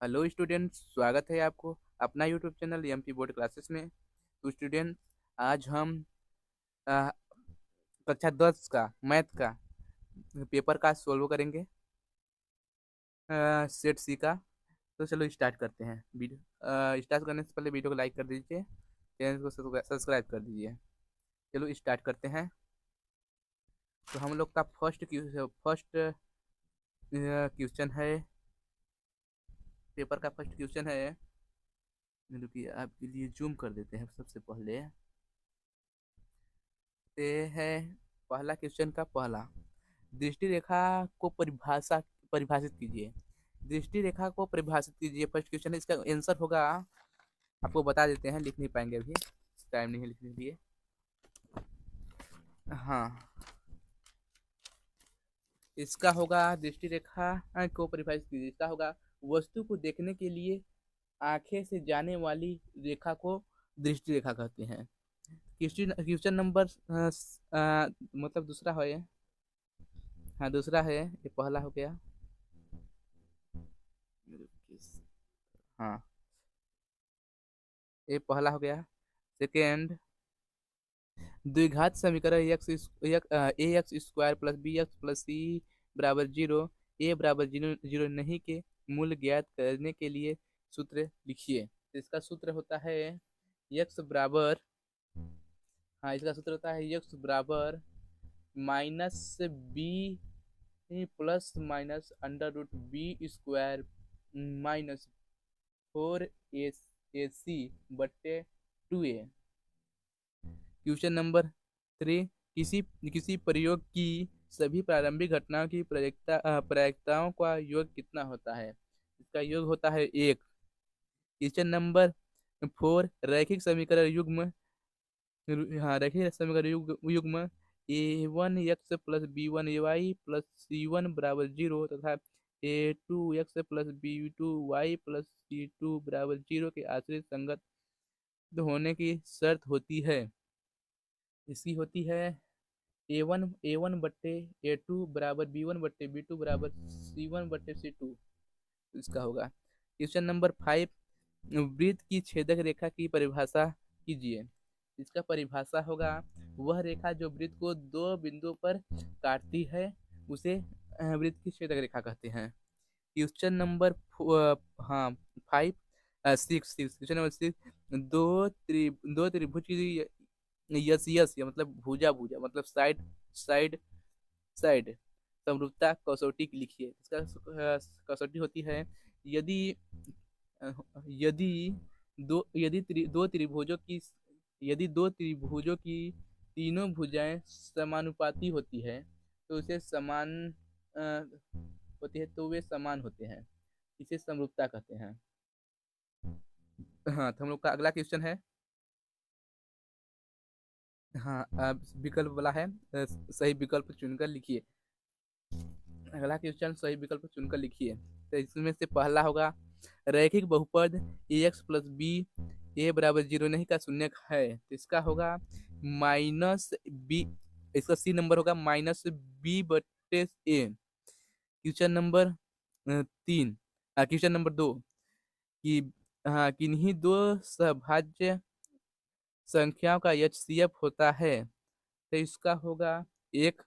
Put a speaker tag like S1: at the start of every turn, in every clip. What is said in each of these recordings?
S1: Hello students, स्वागत है आपको अपना YouTube channel MP board classes में। तो स्टूडेंट, आज हम अ, कक्षा 10 का मैथ का पेपर का सोल्व करेंगे, सेट सी का। तो चलो स्टार्ट करते हैं। वीडियो स्टार्ट करने से पहले वीडियो को लाइक कर दीजिए, चैनल को सब्सक्राइब कर दीजिए। चलो स्टार्ट करते हैं। तो हम लोग का फर्स्ट क्वेश्चन है, पेपर का फर्स्ट क्वेश्चन है। रुकिए, आपके लिए जूम कर देते हैं सबसे पहले। ये है पहला क्वेश्चन का पहला। दृष्टि रेखा को परिभाषित कीजिए। दृष्टि रेखा को परिभाषित कीजिए, फर्स्ट क्वेश्चन है। इसका आंसर होगा, आपको बता देते हैं, लिख नहीं पाएंगे अभी, टाइम नहीं है लिखने के लिए। हाँ, इसका होगा दृष्टि रेखा को परिभाषित कीजिए। इसका होगा, वस्तु को देखने के लिए आंखें से जाने वाली रेखा को दृष्टि रेखा कहते हैं। क्वेश्चन क्वेश्चन नंबर मतलब दूसरा है ये। हाँ, दूसरा है, ये पहला हो गया। हाँ, ये पहला हो गया। सेकेंड, द्विघात समीकरण A X square plus B X plus C बराबर जीरो, ए बराबर जीरो जीरो नहीं के मूल्य ज्ञात करने के लिए सूत्र लिखिए। तो इसका सूत्र होता है एक्स बराबर, हाँ, इसका सूत्र होता है एक्स बराबर minus B plus minus under root B square minus 4ac बट्टे 2a। क्वेश्चन नंबर 3, किसी किसी प्रयोग की सभी प्रारंभिक घटनाओं की प्रायिकताओं का योग कितना होता है? इसका योग होता है 1। क्वेश्चन नंबर 4, रैखिक समीकरण युग्म, हाँ, रैखिक समीकरण युग्म a1x plus b1ay plus c1 बराबर 0 तथा a2x plus b2y plus c2 बराबर 0 के आश्रित संगत होने की शर्त होती है। इसकी होती है ए वन बट्टे ए टू बराबर बी वन बट्टे बी टू बराबर सी वन बट्टे सी टू। इसका होगा क्वेश्चन नंबर 5, वृत्त की छेदक रेखा की परिभाषा कीजिए। इसका परिभाषा होगा, वह रेखा जो वृत्त को दो बिंदुओं पर काटती है उसे वृत्त की छेदक रेखा कहते हैं। क्वेश्चन नंबर हाँ 5 सिक्स सिक्स क्वेश्चन नंबर 6, दो त्रिभुज की यस यस या मतलब भुजा भुजा मतलब साइड साइड साइड समरूपता कसौटी की लिखिए। इसका कसौटी होती है, यदि अ, यदि दो त्रिभुजों की, यदि दो त्रिभुजों की तीनों भुजाएं समानुपाती होती है तो उसे समान होती है, तो वे समान होते हैं, इसे समरूपता कहते हैं। हाँ, तो हम लोग का अगला क्वेश्चन है। हाँ, विकल्प वाला है, सही विकल्प चुनकर लिखिए। अगला क्वेश्चन, सही विकल्प चुनकर लिखिए। तो इसमें से पहला होगा, रैखिक बहुपद ए एक्स प्लस बी ए बराबर जीरो नहीं का शून्यक है। तो इसका होगा माइनस बी, इसका सी नंबर होगा माइनस बी बटे ए। क्वेश्चन नंबर 3, क्वेश्चन नंबर 2, कि हाँ, किन्हीं दो सभाज्य संख्याओं का एचसीएफ होता है। तो इसका होगा एक,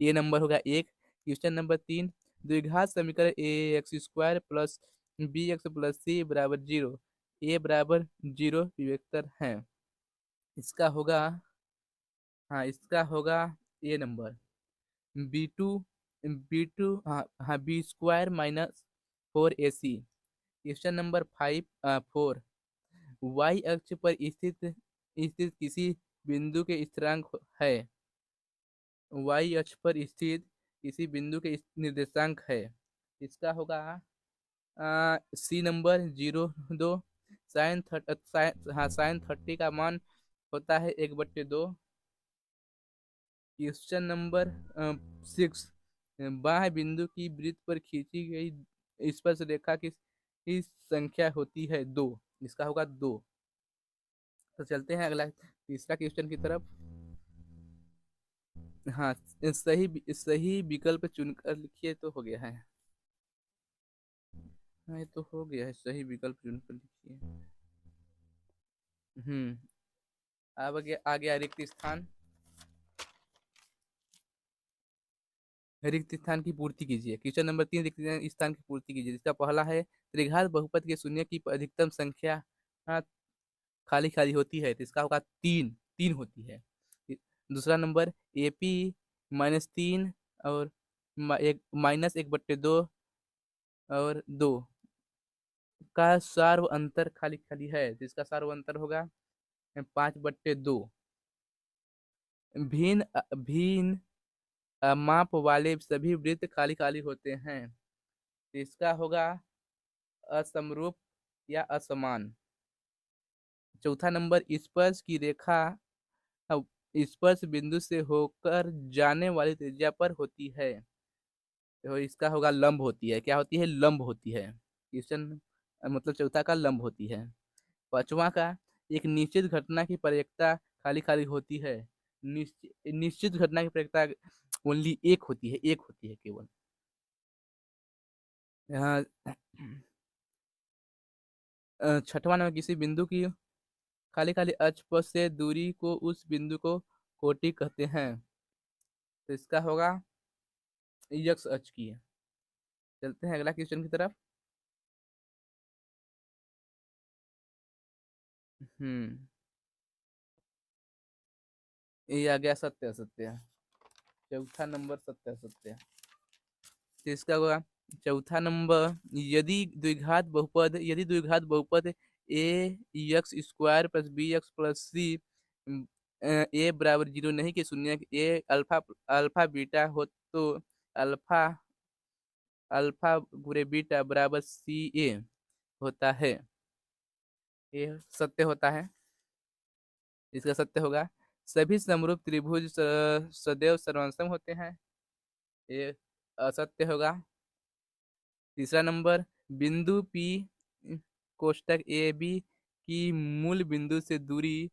S1: ये नंबर होगा एक। क्वेश्चन नंबर 3, द्विघात समीकरण A X square plus B X plus C बराबर जीरो, ए बराबर जीरो विवेक्तर है। इसका होगा, हाँ, इसका होगा ये नंबर बी टू, हाँ हाँ, B square minus 4ac। Question number 4, Y अक्ष पर स्थित स्थित किसी बिंदु के स्थिरांक है। वाई अक्ष पर स्थित किसी बिंदु के निर्देशांक है। इसका होगा सी नंबर 0 2। हाँ, साइन 30 का मान होता है 1/2। क्वेश्चन नंबर 6, बाह्य बिंदु की वृत्त पर खींची गई स्पर्श रेखा की संख्या होती है 2। इसका होगा 2। तो चलते हैं अगला तीसरा क्वेश्चन की तरफ। हाँ, सही सही विकल्प चुनकर लिखिए तो हो गया है। हाँ ये तो हो गया है, सही विकल्प चुन कर लिखिए। अब आ गया रिक्त स्थान। रिक्त स्थान की पूर्ति कीजिए। क्वेश्चन नंबर 3, रिक्त स्थान की पूर्ति कीजिए। जिसका पहला है त्रिघात बहुपद के शून्य की अधिकतम संख्या खाली खाली होती है, तो इसका होगा 3, 3 होती है। दूसरा नंबर AP -3 और एक -1/2 और 2 का सार्व अंतर खाली खाली है, तो इसका सार्व अंतर होगा 5/2। भिन्न माप वाले सभी वृत्त खाली खाली होते हैं, तो इसका होगा असमरूप या असमान। चौथा नंबर स्पर्श की रेखा अब स्पर्श बिंदु से होकर जाने वाली त्रिज्या पर होती है, तो इसका होगा लंब होती है। क्या होती है? लंब होती है। क्वेश्चन मतलब चौथा का लंब होती है। पांचवा का एक निश्चित घटना की प्रयोक्ता खाली खाली होती है। निश्चित घटना की प्रयोक्ता ओनली एक होती है, एक होती है केवल। यहाँ छठवां नंबर किसी बिंदु की खाली खाली अक्ष पर से दूरी को उस बिंदु को कोटि कहते हैं, तो इसका होगा यक्स अक्ष की। चलते हैं अगला क्वेश्चन की तरफ। हम्म ये आ गया सत्य असत्य। चौथा नंबर सत्य असत्य, तो इसका होगा चौथा नंबर यदि द्विघात बहुपद AX² + B X + C ए बराबर 0 नहीं के शून्य ए अल्फा अल्फा बीटा हो, तो अल्फा अल्फा गुरे बीटा बराबर CA होता है। ये सत्य होता है, इसका सत्य होगा। सभी समरूप त्रिभुज सदैव सर्वांसम होते हैं, ये असत्य होगा। तीसरा नंबर बिंदु P कोष्टक AB की मूल बिंदु से दूरी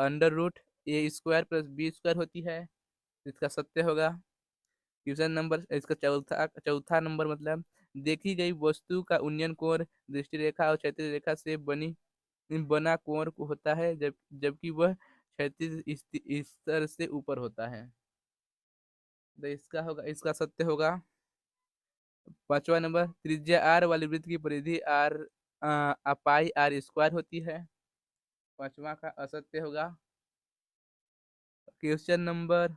S1: √A² + B² होती है, इसका सत्य होगा। क्वेश्चन नंबर इसका चौथा चौथा नंबर मतलब देखी गई वस्तु का उन्नयन कोण दृष्टि रेखा और क्षैतिज रेखा से बना कोण होता है, जबकि वह क्षैतिज स्तर से ऊपर होता है, तो इसका होगा, इसका सत्य होगा। पांचवा नंबर त्रिज्या R वाली वृत्त की परिधि पाई R² होती है, पांचवा का असत्य होगा। क्वेश्चन नंबर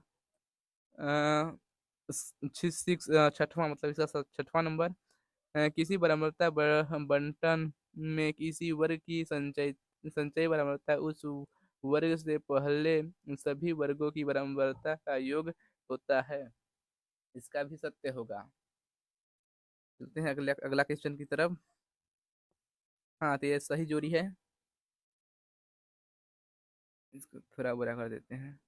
S1: छठवां मतलब इसका छठवां नंबर किसी बराबरता बंटन में किसी वर्ग की संचयी बराबरता उस वर्ग से पहले सभी वर्गों की बराबरता का योग होता है, इसका भी सत्य होगा। चलते हैं अगला अगला क्वेश्चन की तरफ। हाँ तो ये सही जोड़ी है, इसको थोड़ा बुरा कर देते हैं।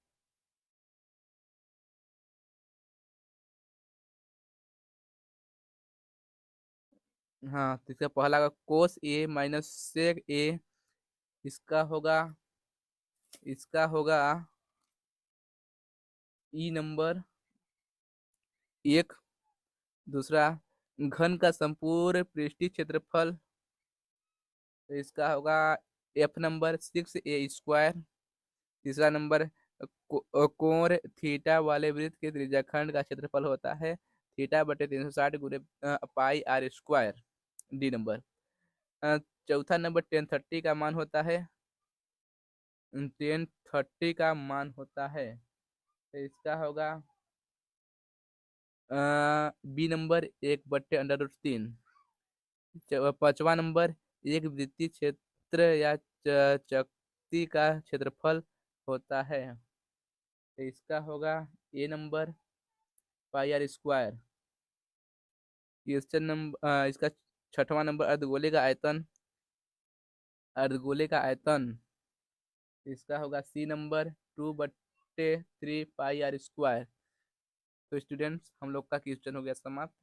S1: हाँ तो इसका पहला का कोस A - सेक A, इसका होगा, इसका होगा ई नंबर 1। दूसरा घन का संपूर्ण पृष्ठीय क्षेत्रफल, तो इसका होगा F नंबर 6A²। तीसरा नंबर कोण थीटा वाले वृत्त के त्रिज्याखंड का क्षेत्रफल होता है θ/360 गुणे पाई R²। डी नंबर अ, चौथा नंबर 1030 का मान होता है, 1030 का मान होता है, तो इसका होगा बी नंबर 1/√3। पांचवा नंबर एक वृत्तीय क्षेत्र या चक्ति का क्षेत्रफल होता है, तो इसका होगा A number pi R²। Question number इसका छठवां नंबर अर्धगोले का आयतन, इसका होगा सी नंबर 2/3 पाई R²। तो स्टूडेंट्स हम लोग का क्वेश्चन हो गया समाप्त।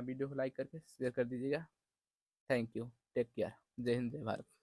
S1: वीडियो को लाइक करके शेयर कर दीजिएगा। थैंक यू, टेक केयर, जय हिंद जय भारत।